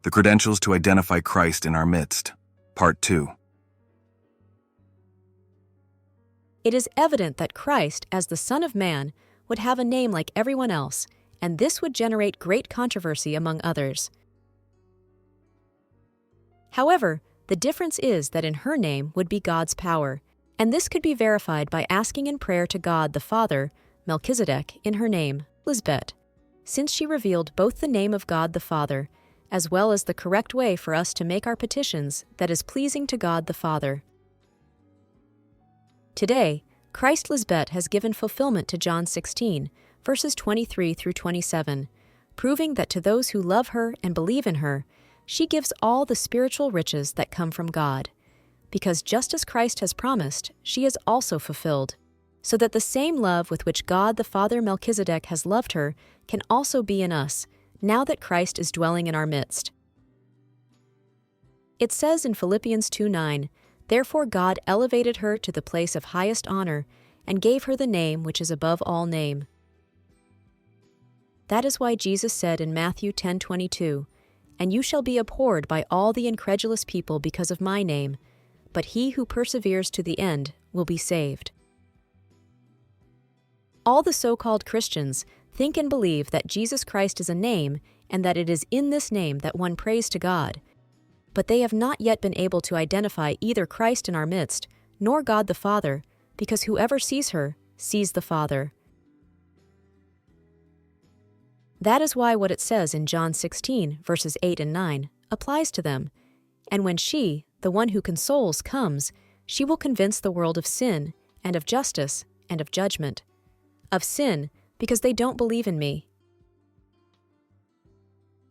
The credentials to identify Christ in our midst. Part 2. It is evident that Christ, as the Son of Man, would have a name like everyone else, and this would generate great controversy among others. However, the difference is that in her name would be God's power, and this could be verified by asking in prayer to God the Father, Melchizedek, in her name, Lisbeth, since she revealed both the name of God the Father, as well as the correct way for us to make our petitions that is pleasing to God the Father. Today, Christ Lisbeth has given fulfillment to John 16, verses 23 through 27, proving that to those who love her and believe in her, she gives all the spiritual riches that come from God. Because just as Christ has promised, she is also fulfilled, so that the same love with which God the Father Melchizedek has loved her can also be in us, now that Christ is dwelling in our midst. It says in Philippians 2:9, "Therefore God elevated her to the place of highest honor, and gave her the name which is above all name." That is why Jesus said in Matthew 10:22, "And you shall be abhorred by all the incredulous people because of my name, but he who perseveres to the end will be saved." All the so-called Christians think and believe that Jesus Christ is a name and that it is in this name that one prays to God, but they have not yet been able to identify either Christ in our midst nor God the Father, because whoever sees her sees the Father. That is why what it says in John 16, verses 8 and 9, applies to them. And when she, the one who consoles, comes, she will convince the world of sin, and of justice, and of judgment. Of sin, because they don't believe in me.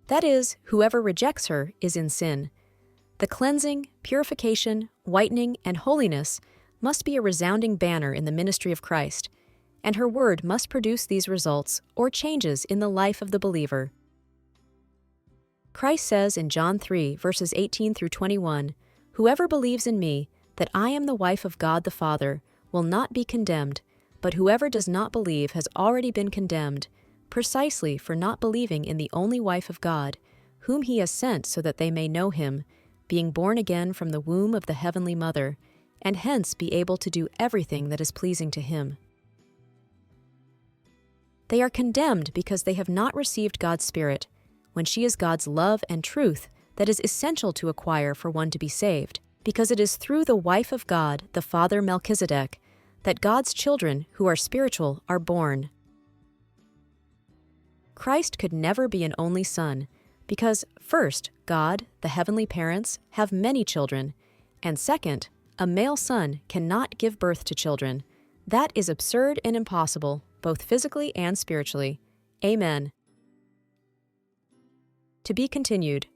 That is, whoever rejects her is in sin. The cleansing, purification, whitening, and holiness must be a resounding banner in the ministry of Christ, and her word must produce these results or changes in the life of the believer. Christ says in John 3, verses 18 through 21, "Whoever believes in me, that I am the wife of God the Father, will not be condemned, but whoever does not believe has already been condemned, precisely for not believing in the only wife of God, whom he has sent so that they may know him, being born again from the womb of the heavenly mother, and hence be able to do everything that is pleasing to him." They are condemned because they have not received God's Spirit, when she is God's love and truth that is essential to acquire for one to be saved, because it is through the wife of God, the Father Melchizedek, that God's children who are spiritual are born. Christ could never be an only son, because first, God, the heavenly parents, have many children, and second, a male son cannot give birth to children. That is absurd and impossible, both physically and spiritually. Amen. To be continued.